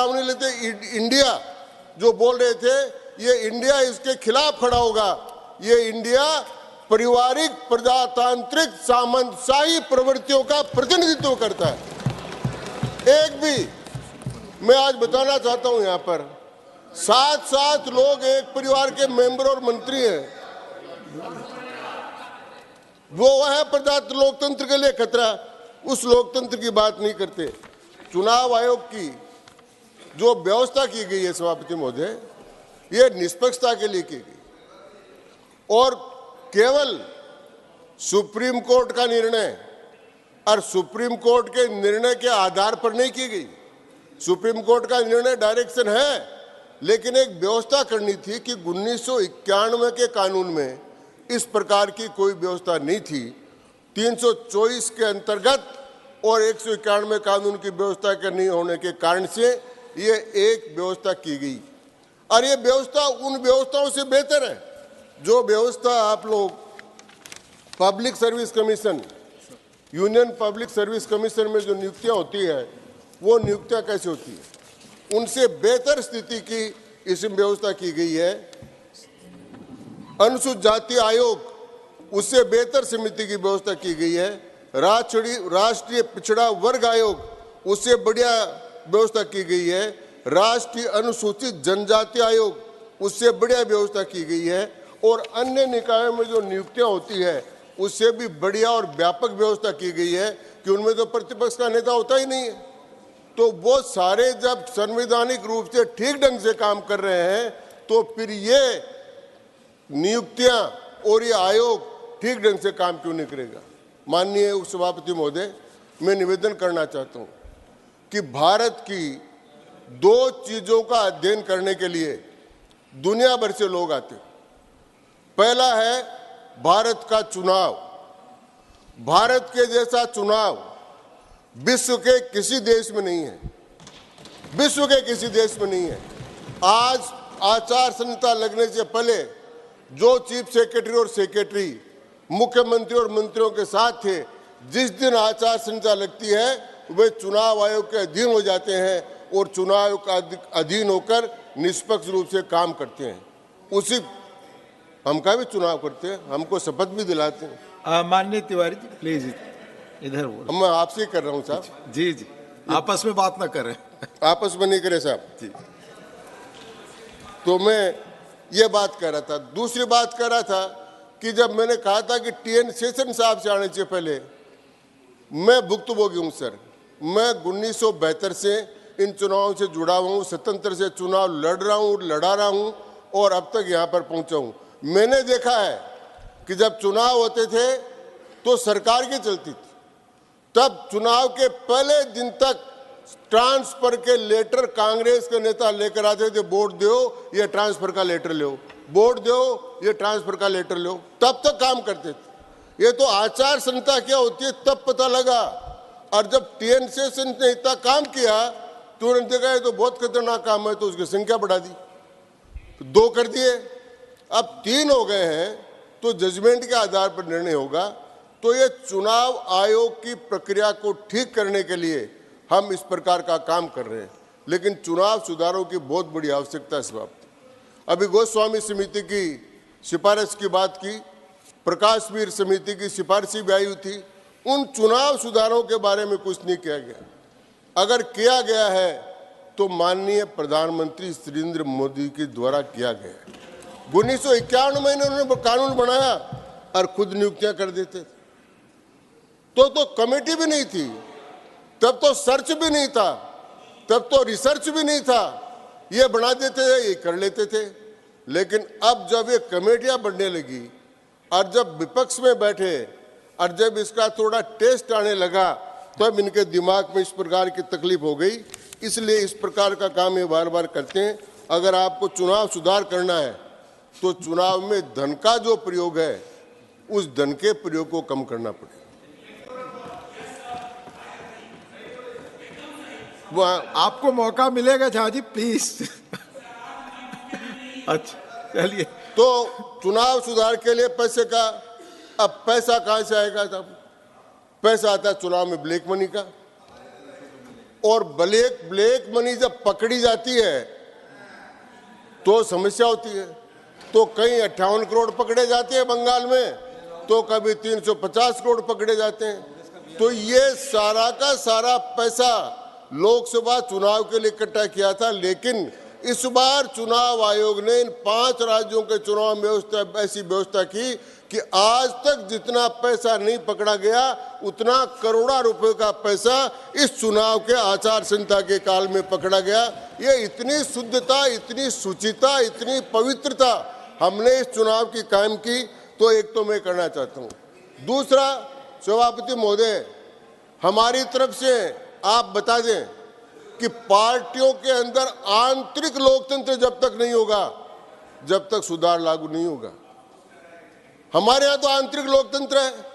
नाम नहीं लेते। इंडिया जो बोल रहे थे, ये इंडिया इसके खिलाफ खड़ा होगा। ये इंडिया पारिवारिक प्रजातांत्रिक सामंतशाही प्रवृत्तियों का प्रतिनिधित्व करता है। एक भी मैं आज बताना चाहता हूं, यहां पर 7 लोग एक परिवार के मेंबर और मंत्री हैं। वो है प्रजातंत्र लोकतंत्र के लिए खतरा। उस लोकतंत्र की बात नहीं करते। चुनाव आयोग की जो व्यवस्था की गई है सभापति महोदय, ये निष्पक्षता के लिए की गई और केवल सुप्रीम कोर्ट का निर्णय और सुप्रीम कोर्ट के निर्णय के आधार पर नहीं की गई। सुप्रीम कोर्ट का निर्णय डायरेक्शन है, लेकिन एक व्यवस्था करनी थी कि 1991 के कानून में इस प्रकार की कोई व्यवस्था नहीं थी। 324 के अंतर्गत और 191 कानून की व्यवस्था के नहीं होने के कारण से ये एक व्यवस्था की गई और ये व्यवस्था उन व्यवस्थाओं से बेहतर है जो व्यवस्था आप लोग public service commission, union public service commission में जो नियुक्तियां होती है, वो नियुक्तियां कैसे होती है, उनसे बेहतर स्थिति की इसमें व्यवस्था की गई है। अनुसूचित जाति आयोग, उससे बेहतर समिति की व्यवस्था की गई है। राष्ट्रीय पिछड़ा वर्ग आयोग, उससे बढ़िया व्यवस्था की गई है। राष्ट्रीय अनुसूचित जनजाति आयोग, उससे बढ़िया व्यवस्था की गई है। और अन्य निकायों में जो नियुक्तियां होती है, उससे भी बढ़िया और व्यापक व्यवस्था की गई है कि उनमें तो प्रतिपक्ष का नेता होता ही नहीं है। तो वो सारे जब संवैधानिक रूप से ठीक ढंग से काम कर रहे हैं, तो फिर ये नियुक्तियां और ये आयोग ठीक ढंग से काम क्यों नहीं करेगा। माननीय उपसभापति महोदय, मैं निवेदन करना चाहता हूं कि भारत की 2 चीजों का अध्ययन करने के लिए दुनिया भर से लोग आते हैं। पहला है भारत का चुनाव। भारत के जैसा चुनाव विश्व के किसी देश में नहीं है, विश्व के किसी देश में नहीं है। आज आचार संहिता लगने से पहले जो चीफ सेक्रेटरी और सेक्रेटरी मुख्यमंत्री और मंत्रियों के साथ थे, जिस दिन आचार संहिता लगती है वे चुनाव आयोग के अधीन हो जाते हैं और चुनाव आयोग का अधीन होकर निष्पक्ष रूप से काम करते हैं। उसी हम का भी चुनाव करते हैं, हमको शपथ भी दिलाते हैं। माननीय तिवारी जी प्लीज इधर बोलो। मैं आपसे ही कर रहा हूँ साहब। जी जी, आपस में बात ना करें। आपस में नहीं करे साहब जी। तो मैं ये बात कर रहा था। दूसरी बात कर रहा था कि जब मैंने कहा था कि TN शेषन साहब से आने से पहले मैं भुक्तभोगी हूँ सर। मैं 1972 से इन चुनावों से जुड़ा हुआ हूँ, स्वतंत्र से चुनाव लड़ रहा हूँ, लड़ा रहा हूँ और अब तक यहाँ पर पहुँचा हूँ। मैंने देखा है कि जब चुनाव होते थे तो सरकार की चलती थी, तब चुनाव के पहले दिन तक ट्रांसफर के लेटर कांग्रेस के नेता लेकर आते थे। वोट दो, ये ट्रांसफर का लेटर लो, वोट दो, ये ट्रांसफर का लेटर लो, तब तक काम करते थे। ये तो आचार संहिता क्या होती है तब पता लगा। और जब TN शेषन ने इतना काम किया तो उन्होंने देखा ये तो बहुत खतरनाक काम है, तो उसकी संख्या बढ़ा दी, 2 कर दिए, अब 3 हो गए हैं। तो जजमेंट के आधार पर निर्णय होगा। तो ये चुनाव आयोग की प्रक्रिया को ठीक करने के लिए हम इस प्रकार का काम कर रहे हैं, लेकिन चुनाव सुधारों की बहुत बड़ी आवश्यकता है समाप्त। अभी गोस्वामी समिति की सिफारिश की बात की, प्रकाशवीर समिति की सिफारिश भी आई हुई थी। उन चुनाव सुधारों के बारे में कुछ नहीं किया गया। अगर किया गया है तो माननीय प्रधानमंत्री नरेंद्र मोदी के द्वारा किया गया है। 1951 में उन्होंने कानून बनाया और खुद नियुक्तियां कर देते थे। तो कमेटी भी नहीं थी, तब तो सर्च भी नहीं था, तब तो रिसर्च भी नहीं था। ये बना देते थे, ये कर लेते थे। लेकिन अब जब ये कमेटियां बनने लगी और जब विपक्ष में बैठे और जब इसका थोड़ा टेस्ट आने लगा, तब इनके दिमाग में इस प्रकार की तकलीफ हो गई। इसलिए इस प्रकार का काम ये बार बार करते हैं। अगर आपको चुनाव सुधार करना है तो चुनाव में धन का जो प्रयोग है, उस धन के प्रयोग को कम करना पड़ेगा। वो आपको मौका मिलेगा झा जी प्लीज। अच्छा चलिए। तो चुनाव सुधार के लिए पैसे का, अब पैसा कहां से आएगा साहब? पैसा आता है चुनाव में ब्लैक मनी का। और ब्लैक ब्लैक मनी जब पकड़ी जाती है तो समस्या होती है। तो कहीं 58 करोड़ पकड़े जाते हैं बंगाल में, तो कभी 350 करोड़ पकड़े जाते हैं। तो ये सारा का सारा पैसा लोकसभा चुनाव के लिए इकट्ठा किया था, लेकिन इस बार चुनाव आयोग ने इन 5 राज्यों के चुनाव में ऐसी व्यवस्था की कि आज तक जितना पैसा नहीं पकड़ा गया उतना करोड़ों रुपए का पैसा इस चुनाव के आचार संहिता के काल में पकड़ा गया। ये इतनी शुद्धता, इतनी शुचिता, इतनी पवित्रता हमने इस चुनाव की कायम की। तो एक तो मैं करना चाहता हूँ। दूसरा, सभापति महोदय, हमारी तरफ से आप बता दें कि पार्टियों के अंदर आंतरिक लोकतंत्र जब तक नहीं होगा, जब तक सुधार लागू नहीं होगा। हमारे यहाँ तो आंतरिक लोकतंत्र है।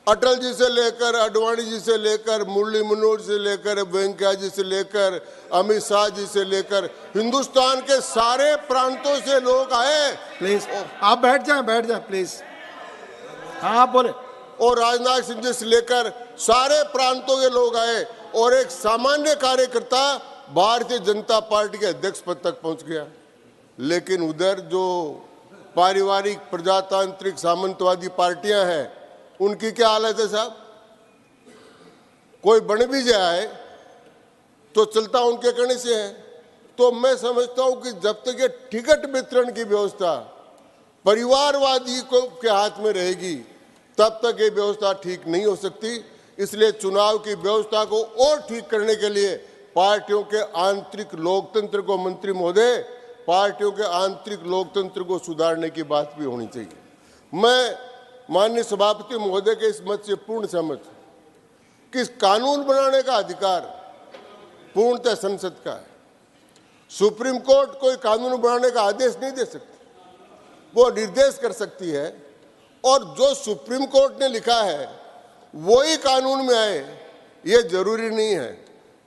अटल जी से लेकर, आडवाणी जी से लेकर, मुरली मनोहर से लेकर, वेंकैया जी से लेकर, अमित शाह जी से लेकर, हिंदुस्तान के सारे प्रांतों से लोग आए। प्लीज आप बैठ जाएं प्लीज। हाँ आप बोले। और राजनाथ सिंह जी से लेकर सारे प्रांतों के लोग आए और एक सामान्य कार्यकर्ता भारतीय जनता पार्टी के अध्यक्ष पद तक पहुंच गया। लेकिन उधर जो पारिवारिक प्रजातांत्रिक सामंतवादी पार्टियां हैं, उनकी क्या हालत है साहब? कोई बन भी जाए तो चलता उनके कहने से है। तो मैं समझता हूं कि जब तक ये टिकट वितरण की व्यवस्था परिवारवादी को के हाथ में रहेगी, तब तक ये व्यवस्था ठीक नहीं हो सकती। इसलिए चुनाव की व्यवस्था को और ठीक करने के लिए पार्टियों के आंतरिक लोकतंत्र को, मंत्री महोदय, पार्टियों के आंतरिक लोकतंत्र को सुधारने की बात भी होनी चाहिए। मैं माननीय सभापति महोदय के इस मत से पूर्ण सहमत हूं कि कानून बनाने का अधिकार पूर्णतः संसद का है। सुप्रीम कोर्ट कोई कानून बनाने का आदेश नहीं दे सकती, वो निर्देश कर सकती है, और जो सुप्रीम कोर्ट ने लिखा है वो ही कानून में आए, ये जरूरी नहीं है।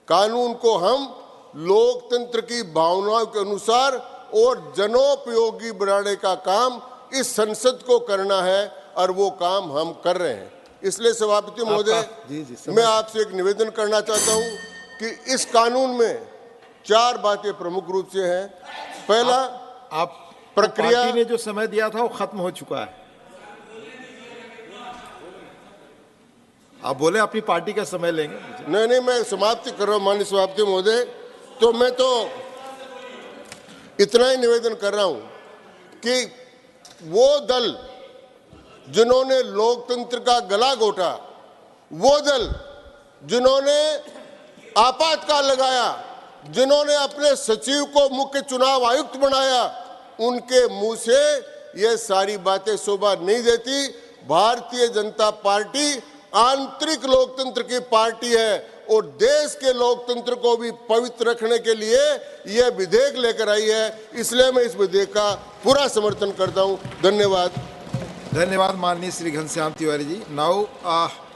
कानून को हम लोकतंत्र की भावनाओं के अनुसार और जनोपयोगी बनाने का काम इस संसद को करना है, और वो काम हम कर रहे हैं। इसलिए सभापति महोदय, मैं आपसे एक निवेदन करना चाहता हूं कि इस कानून में 4 बातें प्रमुख रूप से हैं। पहला, आप प्रक्रिया पार्टी ने जो समय दिया था वो खत्म हो चुका है। आप बोले अपनी पार्टी का समय लेंगे। नहीं, मैं समाप्ति कर रहा हूं माननीय सभापति महोदय। तो मैं तो इतना ही निवेदन कर रहा हूं कि वो दल जिन्होंने लोकतंत्र का गला घोटा, वो दल जिन्होंने आपातकाल लगाया, जिन्होंने अपने सचिव को मुख्य चुनाव आयुक्त बनाया, उनके मुंह से ये सारी बातें शोभा नहीं देती। भारतीय जनता पार्टी आंतरिक लोकतंत्र की पार्टी है और देश के लोकतंत्र को भी पवित्र रखने के लिए यह विधेयक लेकर आई है। इसलिए मैं इस विधेयक का पूरा समर्थन करता हूं। धन्यवाद। धन्यवाद माननीय श्री घनश्याम तिवारी जी। नाउ